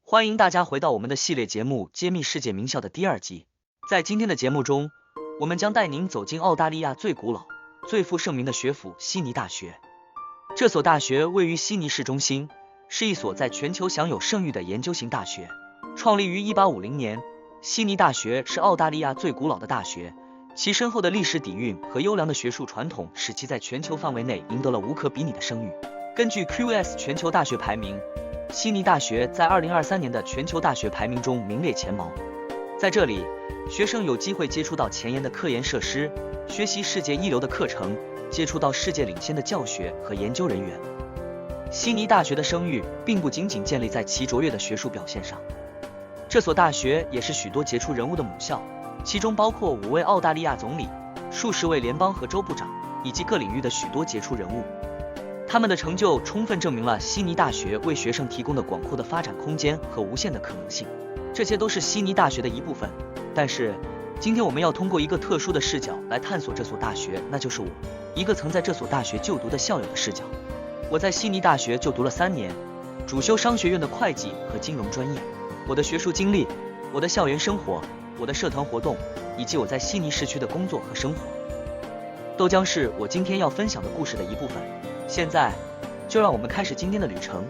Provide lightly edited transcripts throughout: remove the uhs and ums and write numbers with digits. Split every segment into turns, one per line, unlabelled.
欢迎大家回到我们的系列节目《揭秘世界名校》的第2集。在今天的节目中，我们将带您走进澳大利亚最古老、最负盛名的学府悉尼大学。这所大学位于悉尼市中心，是一所在全球享有盛誉的研究型大学。创立于1850年，悉尼大学是澳大利亚最古老的大学，其深厚的历史底蕴和优良的学术传统使其在全球范围内赢得了无可比拟的声誉。根据 QS 全球大学排名，悉尼大学在2023年的全球大学排名中名列前茅。在这里，学生有机会接触到前沿的科研设施，学习世界一流的课程，接触到世界领先的教学和研究人员。悉尼大学的声誉并不仅仅建立在其卓越的学术表现上，这所大学也是许多杰出人物的母校，其中包括5位澳大利亚总理、数十位联邦和州部长，以及各领域的许多杰出人物。他们的成就充分证明了悉尼大学为学生提供的广阔的发展空间和无限的可能性，这些都是悉尼大学的一部分。但是，今天我们要通过一个特殊的视角来探索这所大学，那就是我，一个曾在这所大学就读的校友的视角。我在悉尼大学就读了3年，主修商学院的会计和金融专业。我的学术经历、我的校园生活、我的社团活动，以及我在悉尼市区的工作和生活，都将是我今天要分享的故事的一部分。现在，就让我们开始今天的旅程，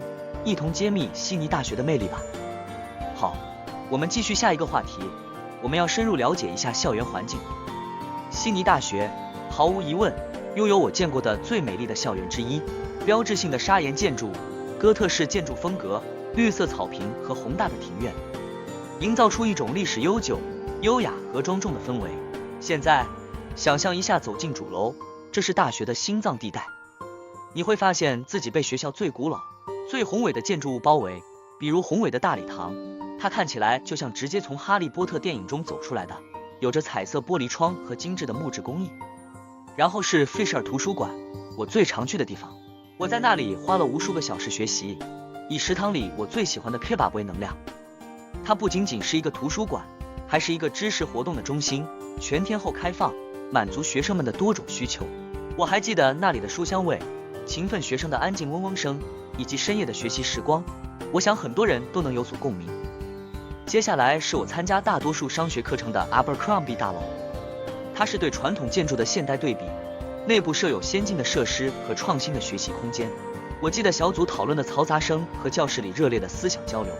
一同揭秘悉尼大学的魅力吧。好，我们继续下一个话题，我们要深入了解一下校园环境。悉尼大学毫无疑问拥有我见过的最美丽的校园之一，标志性的砂岩建筑、哥特式建筑风格、绿色草坪和宏大的庭院，营造出一种历史悠久、优雅和庄重的氛围。现在，想象一下走进主楼，这是大学的心脏地带。你会发现自己被学校最古老、最宏伟的建筑物包围，比如宏伟的大礼堂，它看起来就像直接从哈利波特电影中走出来的，有着彩色玻璃窗和精致的木质工艺。然后是费舍尔图书馆，我最常去的地方。我在那里花了无数个小时学习，以食堂里我最喜欢的 kebab 为能量。它不仅仅是一个图书馆，还是一个知识活动的中心，全天候开放，满足学生们的多种需求。我还记得那里的书香味、勤奋学生的安静嗡嗡声，以及深夜的学习时光，我想很多人都能有所共鸣。接下来是我参加大多数商学课程的 Abercrombie 大楼，它是对传统建筑的现代对比，内部设有先进的设施和创新的学习空间。我记得小组讨论的嘈杂声和教室里热烈的思想交流。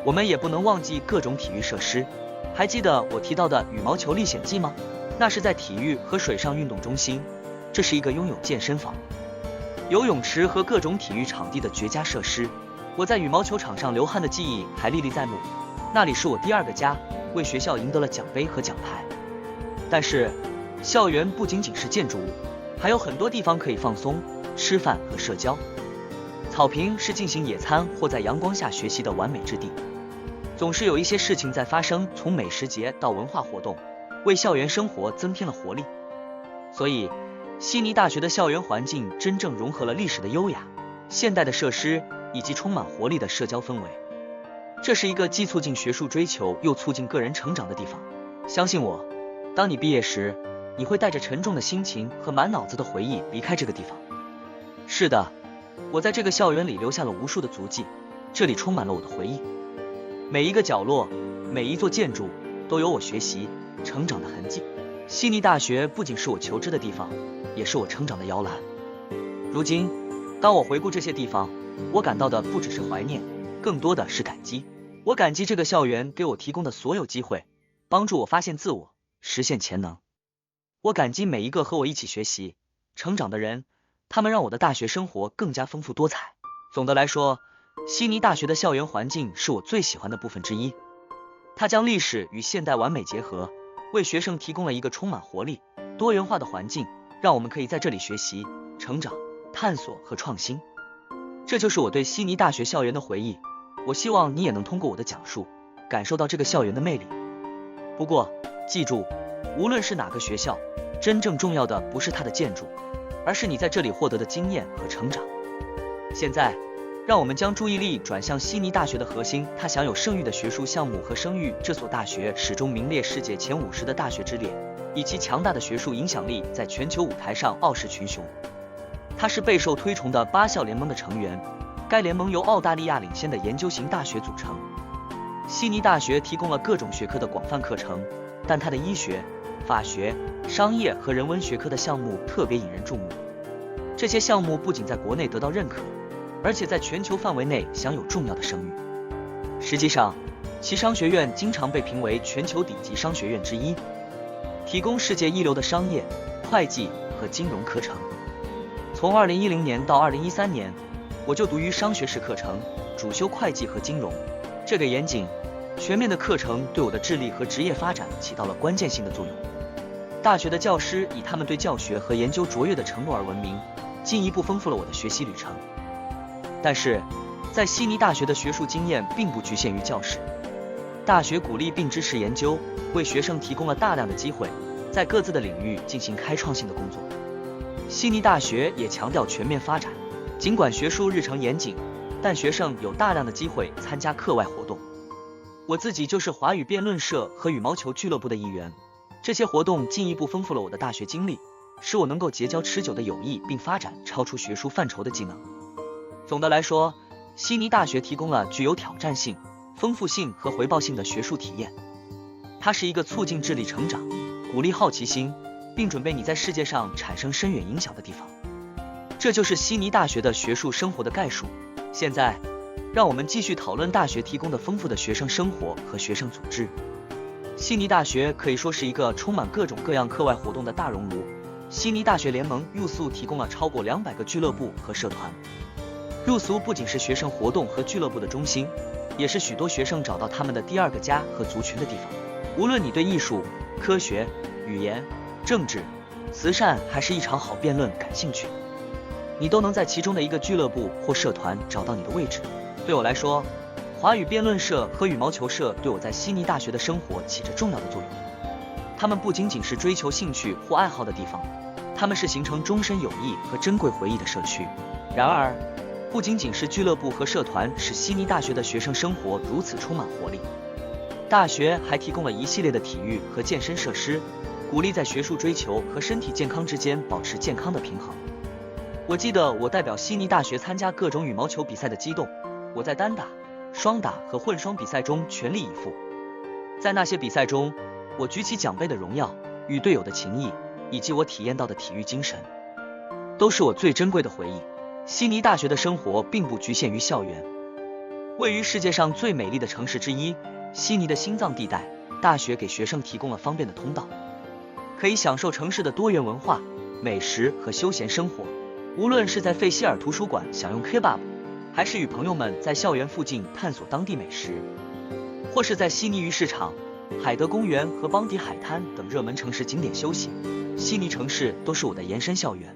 我们也不能忘记各种体育设施，还记得我提到的羽毛球历险记吗？那是在体育和水上运动中心，这是一个拥有健身房、游泳池和各种体育场地的绝佳设施。我在羽毛球场上流汗的记忆还历历在目，那里是我第2个家，为学校赢得了奖杯和奖牌。但是，校园不仅仅是建筑物，还有很多地方可以放松、吃饭和社交。草坪是进行野餐或在阳光下学习的完美之地，总是有一些事情在发生，从美食节到文化活动，为校园生活增添了活力。所以，悉尼大学的校园环境真正融合了历史的优雅、现代的设施以及充满活力的社交氛围。这是一个既促进学术追求又促进个人成长的地方。相信我，当你毕业时，你会带着沉重的心情和满脑子的回忆离开这个地方。是的，我在这个校园里留下了无数的足迹，这里充满了我的回忆。每一个角落，每一座建筑，都有我学习、成长的痕迹。悉尼大学不仅是我求知的地方，也是我成长的摇篮。如今，当我回顾这些地方，我感到的不只是怀念，更多的是感激。我感激这个校园给我提供的所有机会，帮助我发现自我，实现潜能。我感激每一个和我一起学习、成长的人，他们让我的大学生活更加丰富多彩。总的来说，悉尼大学的校园环境是我最喜欢的部分之一。它将历史与现代完美结合，为学生提供了一个充满活力、多元化的环境，让我们可以在这里学习、成长、探索和创新。这就是我对悉尼大学校园的回忆。我希望你也能通过我的讲述，感受到这个校园的魅力。不过，记住，无论是哪个学校，真正重要的不是它的建筑，而是你在这里获得的经验和成长。现在，让我们将注意力转向悉尼大学的核心，它享有盛誉的学术项目和声誉。这所大学始终名列世界前50的大学之列，以其强大的学术影响力在全球舞台上傲视群雄。它是备受推崇的8校联盟的成员，该联盟由澳大利亚领先的研究型大学组成。悉尼大学提供了各种学科的广泛课程，但它的医学、法学、商业和人文学科的项目特别引人注目。这些项目不仅在国内得到认可，而且在全球范围内享有重要的声誉。实际上，其商学院经常被评为全球顶级商学院之一，提供世界一流的商业、会计和金融课程。从2010年到2013年，我就读于商学士课程，主修会计和金融。这个严谨、全面的课程对我的智力和职业发展起到了关键性的作用。大学的教师以他们对教学和研究卓越的承诺而闻名，进一步丰富了我的学习旅程。但是，在悉尼大学的学术经验并不局限于教室，大学鼓励并支持研究，为学生提供了大量的机会，在各自的领域进行开创性的工作。悉尼大学也强调全面发展，尽管学术日程严谨，但学生有大量的机会参加课外活动。我自己就是华语辩论社和羽毛球俱乐部的一员，这些活动进一步丰富了我的大学经历，使我能够结交持久的友谊，并发展超出学术范畴的技能。总的来说，悉尼大学提供了具有挑战性、丰富性和回报性的学术体验。它是一个促进智力成长、鼓励好奇心，并准备你在世界上产生深远影响的地方。这就是悉尼大学的学术生活的概述。现在，让我们继续讨论大学提供的丰富的学生生活和学生组织。悉尼大学可以说是一个充满各种各样课外活动的大熔炉。悉尼大学联盟入宿提供了超过200个俱乐部和社团。入宿不仅是学生活动和俱乐部的中心，也是许多学生找到他们的第二个家和族群的地方。无论你对艺术、科学、语言、政治、慈善还是一场好辩论感兴趣，你都能在其中的一个俱乐部或社团找到你的位置。对我来说，华语辩论社和羽毛球社对我在悉尼大学的生活起着重要的作用。他们不仅仅是追求兴趣或爱好的地方，他们是形成终身友谊和珍贵回忆的社区。然而，不仅仅是俱乐部和社团使悉尼大学的学生生活如此充满活力，大学还提供了一系列的体育和健身设施，鼓励在学术追求和身体健康之间保持健康的平衡。我记得我代表悉尼大学参加各种羽毛球比赛的激动，我在单打、双打和混双比赛中全力以赴。在那些比赛中，我举起奖杯的荣耀、与队友的情谊，以及我体验到的体育精神，都是我最珍贵的回忆。悉尼大学的生活并不局限于校园。位于世界上最美丽的城市之一，悉尼的心脏地带，大学给学生提供了方便的通道，可以享受城市的多元文化、美食和休闲生活。无论是在费希尔图书馆享用 kebab， 还是与朋友们在校园附近探索当地美食，或是在悉尼鱼市场、海德公园和邦迪海滩等热门城市景点休息，悉尼城市都是我的延伸校园。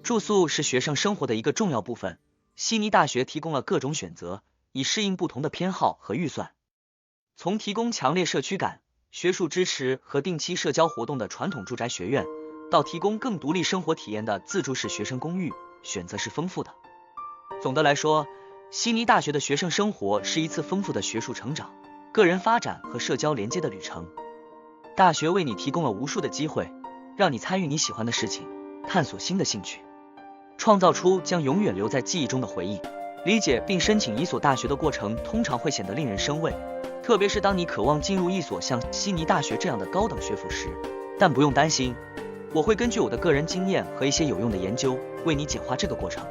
住宿是学生生活的一个重要部分，悉尼大学提供了各种选择，以适应不同的偏好和预算。从提供强烈社区感、学术支持和定期社交活动的传统住宅学院，到提供更独立生活体验的自助式学生公寓，选择是丰富的。总的来说，悉尼大学的学生生活是一次丰富的学术成长、个人发展和社交连接的旅程。大学为你提供了无数的机会，让你参与你喜欢的事情，探索新的兴趣，创造出将永远留在记忆中的回忆。理解并申请一所大学的过程通常会显得令人生畏，特别是当你渴望进入一所像悉尼大学这样的高等学府时。但不用担心，我会根据我的个人经验和一些有用的研究，为你简化这个过程。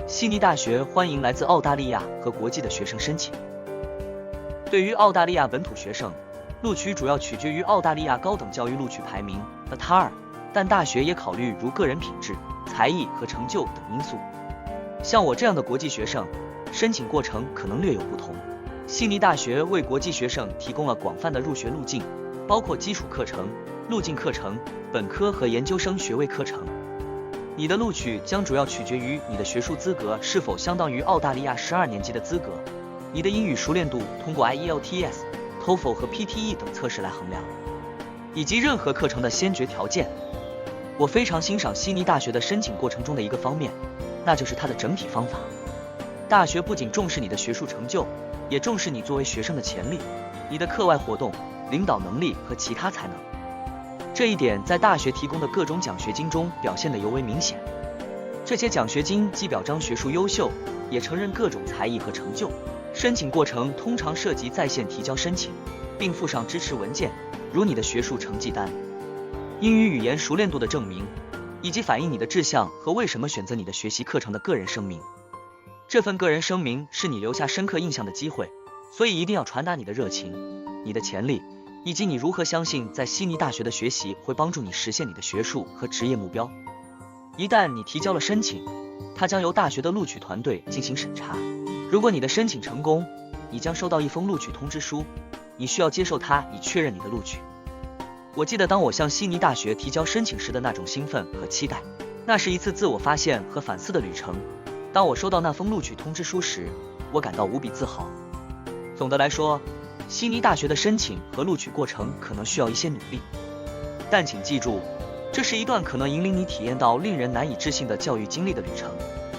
悉尼大学欢迎来自澳大利亚和国际的学生申请。对于澳大利亚本土学生，录取主要取决于澳大利亚高等教育录取排名 ATAR， 但大学也考虑如个人品质、才艺和成就等因素。像我这样的国际学生，申请过程可能略有不同。悉尼大学为国际学生提供了广泛的入学路径，包括基础课程、路径课程、本科和研究生学位课程。你的录取将主要取决于你的学术资格是否相当于澳大利亚12年级的资格，你的英语熟练度通过 IELTS、TOEFL 和 PTE 等测试来衡量，以及任何课程的先决条件。我非常欣赏悉尼大学的申请过程中的一个方面，那就是它的整体方法。大学不仅重视你的学术成就，也重视你作为学生的潜力、你的课外活动、领导能力和其他才能。这一点在大学提供的各种奖学金中表现得尤为明显。这些奖学金既表彰学术优秀，也承认各种才艺和成就。申请过程通常涉及在线提交申请，并附上支持文件，如你的学术成绩单、英语语言熟练度的证明，以及反映你的志向和为什么选择你的学习课程的个人声明。这份个人声明是你留下深刻印象的机会，所以一定要传达你的热情、你的潜力，以及你如何相信在悉尼大学的学习会帮助你实现你的学术和职业目标。一旦你提交了申请，它将由大学的录取团队进行审查。如果你的申请成功，你将收到一封录取通知书，你需要接受它以确认你的录取。我记得当我向悉尼大学提交申请时的那种兴奋和期待，那是一次自我发现和反思的旅程。当我收到那封录取通知书时，我感到无比自豪。总的来说，悉尼大学的申请和录取过程可能需要一些努力，但请记住，这是一段可能引领你体验到令人难以置信的教育经历的旅程。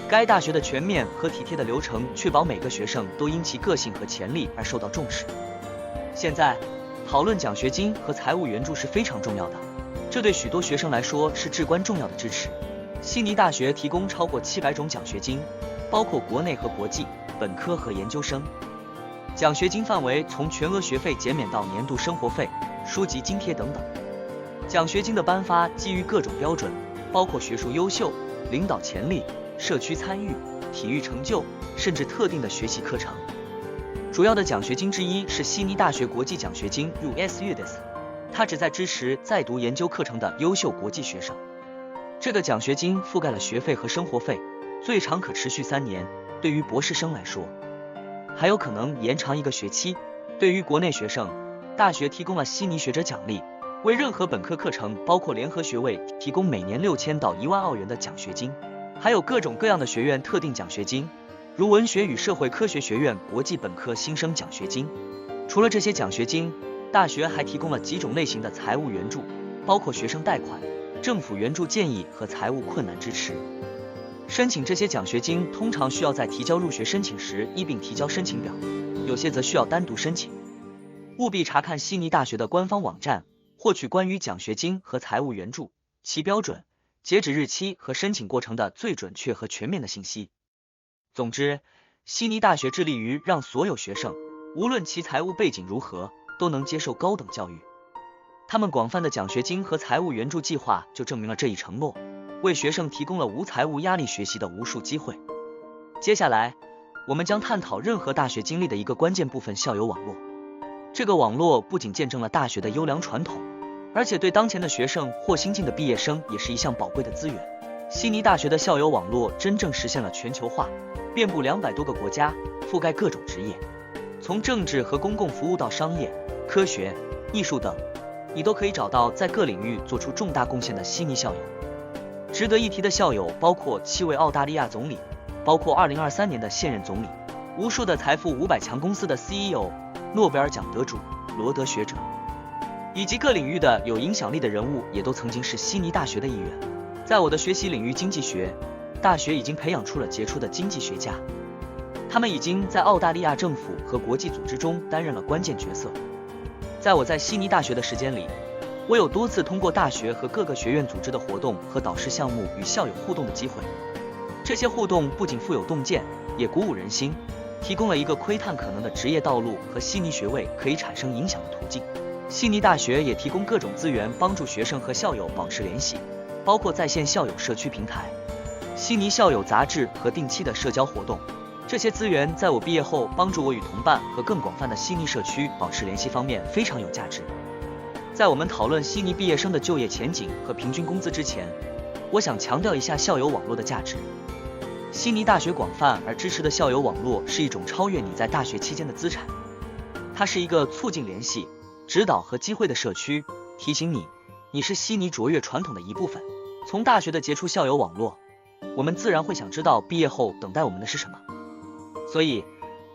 该大学的全面和体贴的流程确保每个学生都因其个性和潜力而受到重视。现在，讨论奖学金和财务援助是非常重要的，这对许多学生来说是至关重要的支持。悉尼大学提供超过700种奖学金，包括国内和国际、本科和研究生。奖学金范围从全额学费减免到年度生活费、书籍津贴等等。奖学金的颁发基于各种标准，包括学术优秀、领导潜力、社区参与、体育成就，甚至特定的学习课程。主要的奖学金之一是悉尼大学国际奖学金 USUDIS， 它旨在支持在读研究课程的优秀国际学生。这个奖学金覆盖了学费和生活费，最长可持续3年，对于博士生来说，还有可能延长1个学期。对于国内学生，大学提供了悉尼学者奖励，为任何本科课程，包括联合学位，提供每年6000到1万澳元的奖学金。还有各种各样的学院特定奖学金，如文学与社会科学学院国际本科新生奖学金。除了这些奖学金，大学还提供了几种类型的财务援助，包括学生贷款、政府援助建议和财务困难支持。申请这些奖学金通常需要在提交入学申请时一并提交申请表，有些则需要单独申请。务必查看悉尼大学的官方网站，获取关于奖学金和财务援助、其标准、截止日期和申请过程的最准确和全面的信息。总之，悉尼大学致力于让所有学生，无论其财务背景如何，都能接受高等教育。他们广泛的奖学金和财务援助计划就证明了这一承诺，为学生提供了无财务压力学习的无数机会。接下来，我们将探讨任何大学经历的一个关键部分——校友网络。这个网络不仅见证了大学的优良传统，而且对当前的学生或新进的毕业生也是一项宝贵的资源。悉尼大学的校友网络真正实现了全球化，遍布200多个国家，覆盖各种职业，从政治和公共服务到商业、科学、艺术等，你都可以找到在各领域做出重大贡献的悉尼校友。值得一提的校友包括7位澳大利亚总理，包括2023年的现任总理，无数的财富500强公司的 CEO， 诺贝尔奖得主、罗德学者，以及各领域的有影响力的人物也都曾经是悉尼大学的一员。在我的学习领域经济学，大学已经培养出了杰出的经济学家，他们已经在澳大利亚政府和国际组织中担任了关键角色。在我在悉尼大学的时间里，我有多次通过大学和各个学院组织的活动和导师项目与校友互动的机会。这些互动不仅富有洞见，也鼓舞人心，提供了一个窥探可能的职业道路和悉尼学位可以产生影响的途径。悉尼大学也提供各种资源帮助学生和校友保持联系，包括在线校友社区平台、悉尼校友杂志和定期的社交活动。这些资源在我毕业后帮助我与同伴和更广泛的悉尼社区保持联系方面非常有价值。在我们讨论悉尼毕业生的就业前景和平均工资之前，我想强调一下校友网络的价值。悉尼大学广泛而支持的校友网络是一种超越你在大学期间的资产，它是一个促进联系、指导和机会的社区，提醒你，你是悉尼卓越传统的一部分。从大学的杰出校友网络，我们自然会想知道毕业后等待我们的是什么。所以，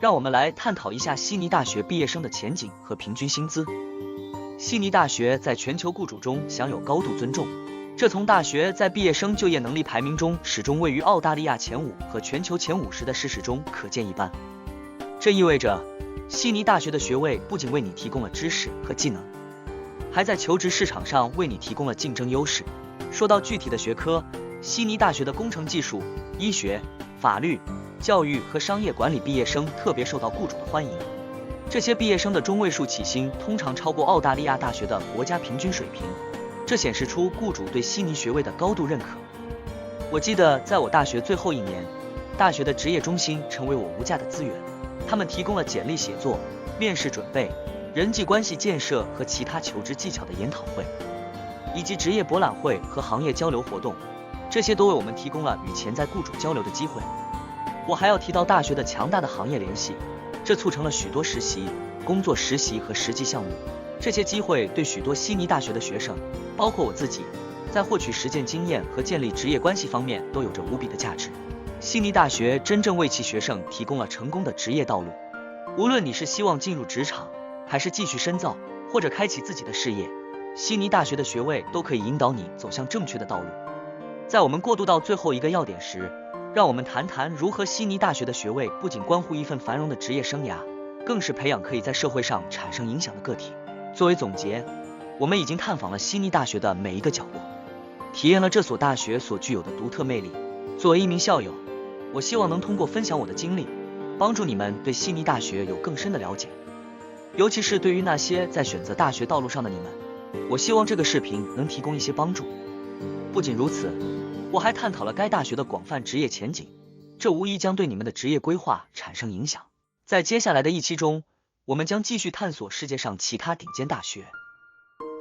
让我们来探讨一下悉尼大学毕业生的前景和平均薪资。悉尼大学在全球雇主中享有高度尊重，这从大学在毕业生就业能力排名中始终位于澳大利亚前5和全球前50的事实中可见一斑。这意味着，悉尼大学的学位不仅为你提供了知识和技能，还在求职市场上为你提供了竞争优势。说到具体的学科，悉尼大学的工程技术、医学、法律、教育和商业管理毕业生特别受到雇主的欢迎。这些毕业生的中位数起薪通常超过澳大利亚大学的国家平均水平，这显示出雇主对悉尼学位的高度认可。我记得在我大学最后一年，大学的职业中心成为我无价的资源，他们提供了简历写作、面试准备、人际关系建设和其他求职技巧的研讨会，以及职业博览会和行业交流活动，这些都为我们提供了与潜在雇主交流的机会。我还要提到大学的强大的行业联系，这促成了许多实习、工作实习和实际项目。这些机会对许多悉尼大学的学生，包括我自己，在获取实践经验和建立职业关系方面都有着无比的价值。悉尼大学真正为其学生提供了成功的职业道路。无论你是希望进入职场，还是继续深造，或者开启自己的事业，悉尼大学的学位都可以引导你走向正确的道路。在我们过渡到最后一个要点时，让我们谈谈如何悉尼大学的学位不仅关乎一份繁荣的职业生涯，更是培养可以在社会上产生影响的个体。作为总结，我们已经探访了悉尼大学的每一个角落，体验了这所大学所具有的独特魅力。作为一名校友，我希望能通过分享我的经历，帮助你们对悉尼大学有更深的了解，尤其是对于那些在选择大学道路上的你们，我希望这个视频能提供一些帮助。不仅如此，我还探讨了该大学的广泛职业前景，这无疑将对你们的职业规划产生影响。在接下来的一期中，我们将继续探索世界上其他顶尖大学。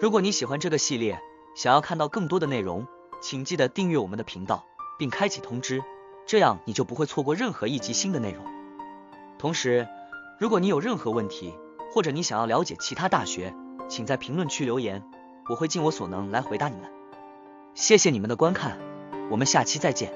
如果你喜欢这个系列，想要看到更多的内容，请记得订阅我们的频道，并开启通知，这样你就不会错过任何一集新的内容。同时，如果你有任何问题，或者你想要了解其他大学，请在评论区留言，我会尽我所能来回答你们。谢谢你们的观看，我们下期再见。